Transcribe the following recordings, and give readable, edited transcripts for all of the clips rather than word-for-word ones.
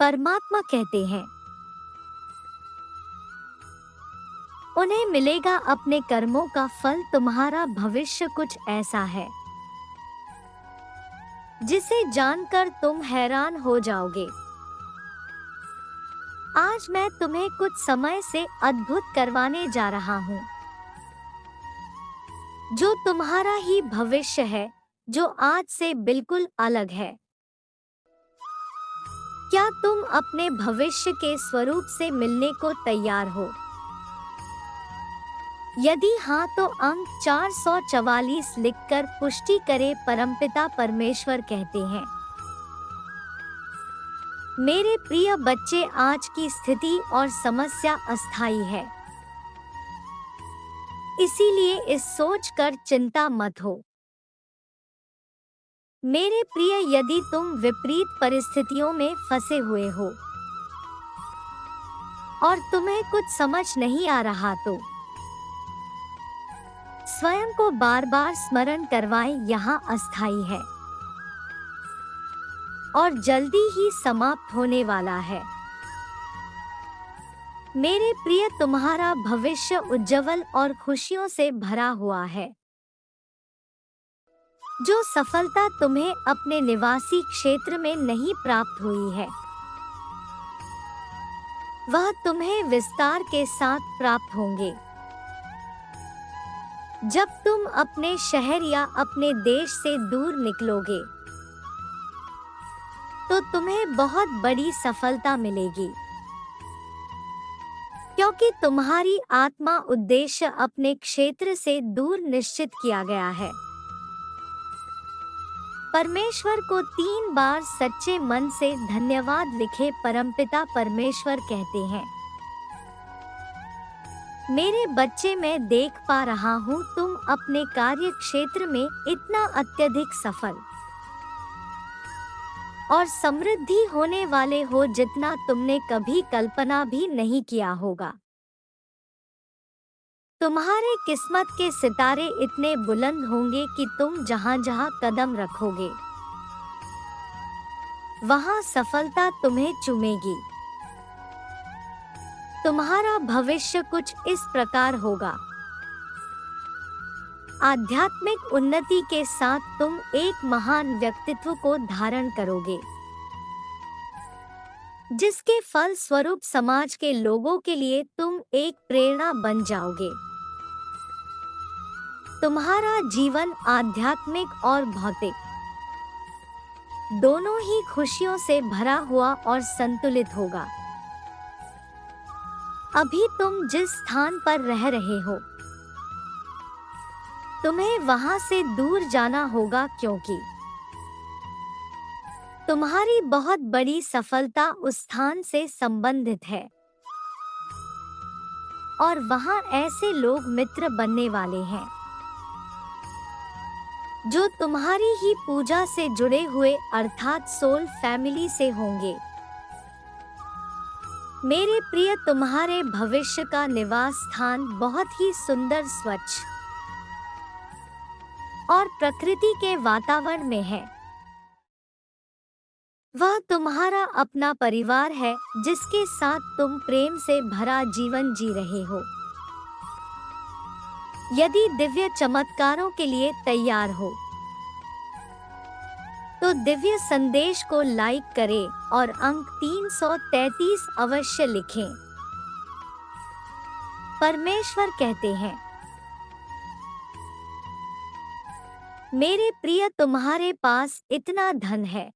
परमात्मा कहते हैं, उन्हें मिलेगा अपने कर्मों का फल। तुम्हारा भविष्य कुछ ऐसा है जिसे जानकर तुम हैरान हो जाओगे। आज मैं तुम्हें कुछ समय से अद्भुत करवाने जा रहा हूँ, जो तुम्हारा ही भविष्य है, जो आज से बिल्कुल अलग है। क्या तुम अपने भविष्य के स्वरूप से मिलने को तैयार हो? यदि हाँ तो अंक 444 लिखकर पुष्टि करें। परमपिता परमेश्वर कहते हैं, मेरे प्रिय बच्चे, आज की स्थिति और समस्या अस्थायी है, इसीलिए इस सोचकर चिंता मत हो। मेरे प्रिय, यदि तुम विपरीत परिस्थितियों में फंसे हुए हो और तुम्हें कुछ समझ नहीं आ रहा तो स्वयं को बार बार स्मरण करवाएं, यहाँ अस्थायी है और जल्दी ही समाप्त होने वाला है। मेरे प्रिय, तुम्हारा भविष्य उज्जवल और खुशियों से भरा हुआ है। जो सफलता तुम्हें अपने निवासी क्षेत्र में नहीं प्राप्त हुई है, वह तुम्हें विस्तार के साथ प्राप्त होंगे। जब तुम अपने शहर या अपने देश से दूर निकलोगे तो तुम्हें बहुत बड़ी सफलता मिलेगी, क्योंकि तुम्हारी आत्मा उद्देश्य अपने क्षेत्र से दूर निश्चित किया गया है। परमेश्वर को 3 बार सच्चे मन से धन्यवाद लिखे। परमपिता परमेश्वर कहते हैं, मेरे बच्चे, मैं देख पा रहा हूँ तुम अपने कार्य क्षेत्र में इतना अत्यधिक सफल और समृद्धि होने वाले हो जितना तुमने कभी कल्पना भी नहीं किया होगा। तुम्हारे किस्मत के सितारे इतने बुलंद होंगे कि तुम जहाँ जहाँ कदम रखोगे वहाँ सफलता तुम्हें चूमेगी। तुम्हारा भविष्य कुछ इस प्रकार होगा। आध्यात्मिक उन्नति के साथ तुम एक महान व्यक्तित्व को धारण करोगे, जिसके फल स्वरूप समाज के लोगों के लिए तुम एक प्रेरणा बन जाओगे। तुम्हारा जीवन आध्यात्मिक और भौतिक दोनों ही खुशियों से भरा हुआ और संतुलित होगा। अभी तुम जिस स्थान पर रह रहे हो, तुम्हें वहां से दूर जाना होगा, क्योंकि तुम्हारी बहुत बड़ी सफलता उस स्थान से संबंधित है और वहां ऐसे लोग मित्र बनने वाले हैं जो तुम्हारी ही पूजा से जुड़े हुए अर्थात सोल फैमिली से होंगे। मेरे प्रिय, तुम्हारे भविष्य का निवास स्थान बहुत ही सुंदर, स्वच्छ और प्रकृति के वातावरण में है। वह तुम्हारा अपना परिवार है, जिसके साथ तुम प्रेम से भरा जीवन जी रहे हो। यदि दिव्य चमत्कारों के लिए तैयार हो तो दिव्य संदेश को लाइक करें और अंक 333 अवश्य लिखें। परमेश्वर कहते हैं, मेरे प्रिय, तुम्हारे पास इतना धन है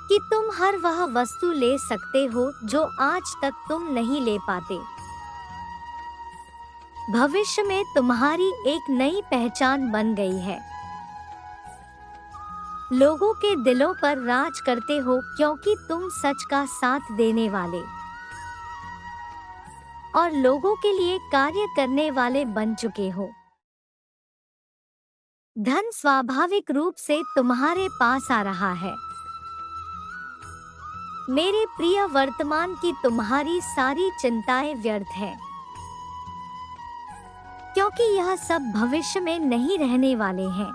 कि तुम हर वह वस्तु ले सकते हो जो आज तक तुम नहीं ले पाते। भविष्य में तुम्हारी एक नई पहचान बन गई है। लोगों के दिलों पर राज करते हो, क्योंकि तुम सच का साथ देने वाले और लोगों के लिए कार्य करने वाले बन चुके हो। धन स्वाभाविक रूप से तुम्हारे पास आ रहा है। मेरे प्रिय, वर्तमान की तुम्हारी सारी चिंताएं व्यर्थ हैं, क्योंकि यह सब भविष्य में नहीं रहने वाले हैं।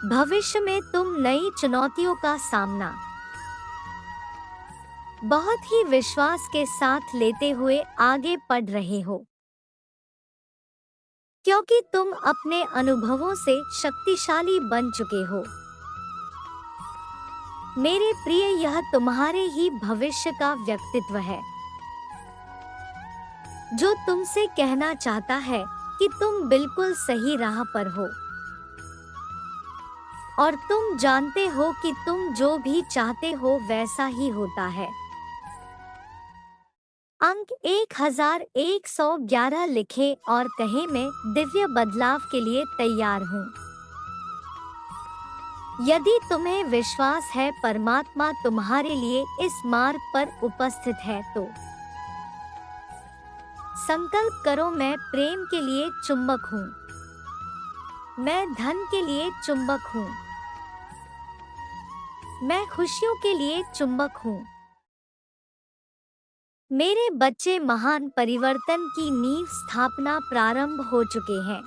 भविष्य में तुम नई चुनौतियों का सामना बहुत ही विश्वास के साथ लेते हुए आगे बढ़ रहे हो, क्योंकि तुम अपने अनुभवों से शक्तिशाली बन चुके हो। मेरे प्रिय, यह तुम्हारे ही भविष्य का व्यक्तित्व है, जो तुमसे कहना चाहता है कि तुम बिल्कुल सही राह पर हो और तुम जानते हो कि तुम जो भी चाहते हो वैसा ही होता है। अंक 1111 लिखें और कहें, मैं दिव्य बदलाव के लिए तैयार हूँ। यदि तुम्हें विश्वास है परमात्मा तुम्हारे लिए इस मार्ग पर उपस्थित है, तो संकल्प करो, मैं प्रेम के लिए चुंबक हूँ, मैं धन के लिए चुंबक हूँ, मैं खुशियों के लिए चुंबक हूँ। मेरे बच्चे महान परिवर्तन की नींव स्थापना प्रारंभ हो चुके हैं,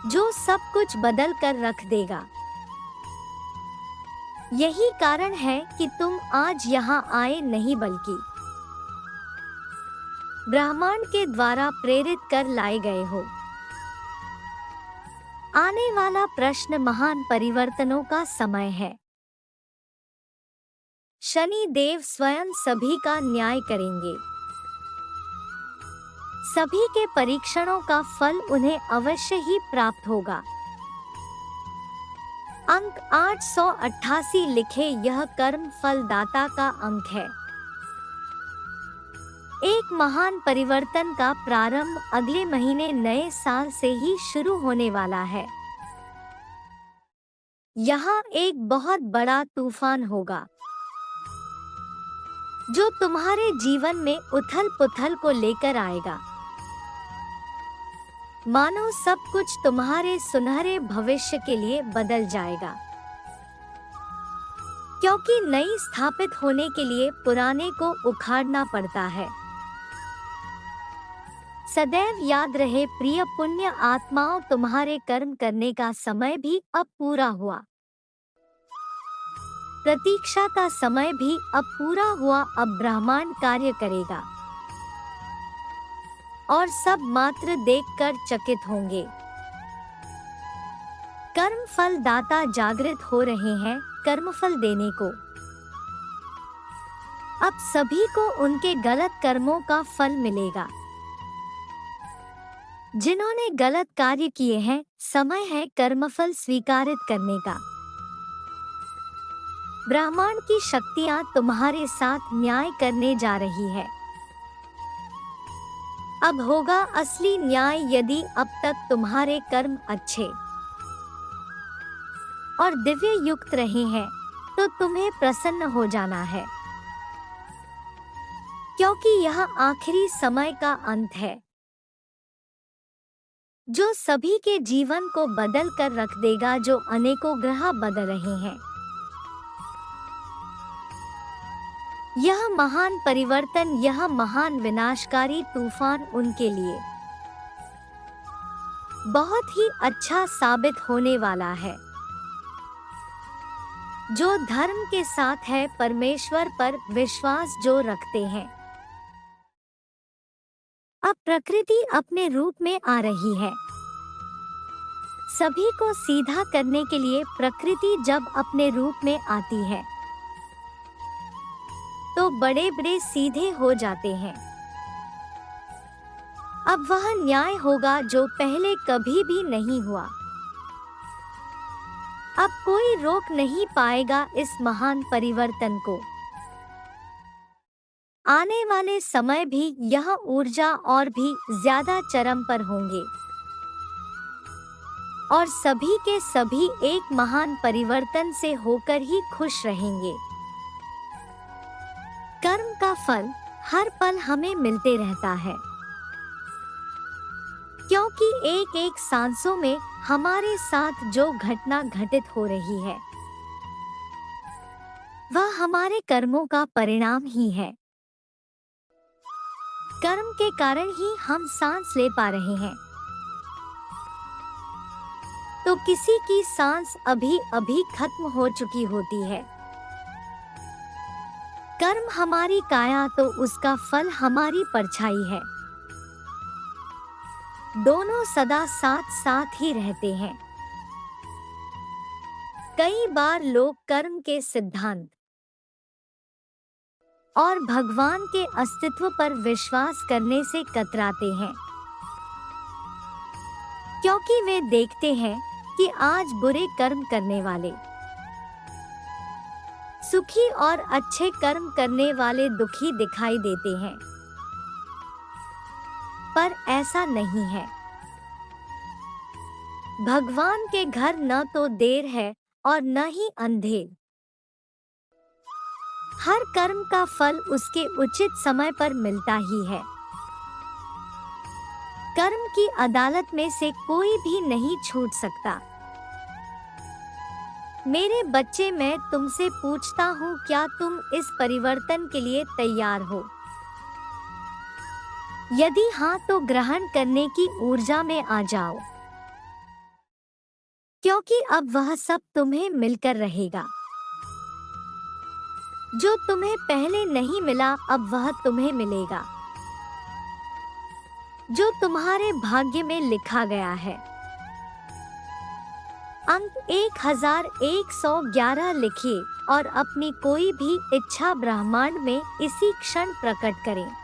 जो सब कुछ बदल कर रख देगा। यही कारण है कि तुम आज यहाँ आए, नहीं बल्कि ब्रह्मांड के द्वारा प्रेरित कर लाए गए हो। आने वाला प्रश्न महान परिवर्तनों का समय है। शनि देव स्वयं सभी का न्याय करेंगे। सभी के परीक्षणों का फल उन्हें अवश्य ही प्राप्त होगा। अंक 888 लिखे, यह कर्म फलदाता का अंक है। एक महान परिवर्तन का प्रारंभ अगले महीने नए साल से ही शुरू होने वाला है। यहाँ एक बहुत बड़ा तूफान होगा, जो तुम्हारे जीवन में उथल पुथल को लेकर आएगा। मानो सब कुछ तुम्हारे सुनहरे भविष्य के लिए बदल जाएगा, क्योंकि नई स्थापित होने के लिए पुराने को उखाड़ना पड़ता है। सदैव याद रहे प्रिय पुण्य आत्माओं, तुम्हारे कर्म करने का समय भी अब पूरा हुआ। प्रतीक्षा का समय भी अब पूरा हुआ। अब ब्रह्मांड कार्य करेगा और सब मात्र देखकर चकित होंगे। कर्म फल दाता जागृत हो रहे हैं कर्मफल देने को। अब सभी को उनके गलत कर्मों का फल मिलेगा। जिन्होंने गलत कार्य किए हैं, समय है कर्मफल स्वीकारित करने का। ब्रह्मांड की शक्तियां तुम्हारे साथ न्याय करने जा रही है। अब होगा असली न्याय। यदि अब तक तुम्हारे कर्म अच्छे और दिव्य युक्त रहे हैं, तो तुम्हें प्रसन्न हो जाना है, क्योंकि यह आखिरी समय का अंत है, जो सभी के जीवन को बदल कर रख देगा, जो अनेकों ग्रह बदल रहे हैं। यह महान परिवर्तन, यह महान विनाशकारी तूफान उनके लिए बहुत ही अच्छा साबित होने वाला है, जो धर्म के साथ है, परमेश्वर पर विश्वास जो रखते हैं। अब प्रकृति अपने रूप में आ रही है। सभी को सीधा करने के लिए प्रकृति जब अपने रूप में आती है, तो बड़े बड़े सीधे हो जाते हैं। अब वह न्याय होगा जो पहले कभी भी नहीं हुआ। अब कोई रोक नहीं पाएगा इस महान परिवर्तन को। आने वाले समय भी यह ऊर्जा और भी ज्यादा चरम पर होंगे और सभी के सभी एक महान परिवर्तन से होकर ही खुश रहेंगे। कर्म का फल हर पल हमें मिलते रहता है, क्योंकि एक एक सांसों में हमारे साथ जो घटना घटित हो रही है, वह हमारे कर्मों का परिणाम ही है। कर्म के कारण ही हम सांस ले पा रहे हैं। तो तो किसी की सांस अभी अभी खत्म हो चुकी होती है। कर्म हमारी काया तो उसका फल हमारी परछाई है। दोनों सदा साथ साथ ही रहते हैं। कई बार लोग कर्म के सिद्धांत और भगवान के अस्तित्व पर विश्वास करने से कतराते हैं, क्योंकि वे देखते हैं कि आज बुरे कर्म करने वाले सुखी और अच्छे कर्म करने वाले दुखी दिखाई देते हैं। पर ऐसा नहीं है। भगवान के घर न तो देर है और न ही अंधेर। हर कर्म का फल उसके उचित समय पर मिलता ही है। कर्म की अदालत में से कोई भी नहीं छूट सकता। मेरे बच्चे, मैं तुमसे पूछता हूँ, क्या तुम इस परिवर्तन के लिए तैयार हो? यदि हाँ तो ग्रहण करने की ऊर्जा में आ जाओ, क्योंकि अब वह सब तुम्हें मिलकर रहेगा। जो तुम्हें पहले नहीं मिला अब वह तुम्हें मिलेगा। जो तुम्हारे भाग्य में लिखा गया है। अंक 1111 लिखिए और अपनी कोई भी इच्छा ब्रह्मांड में इसी क्षण प्रकट करें।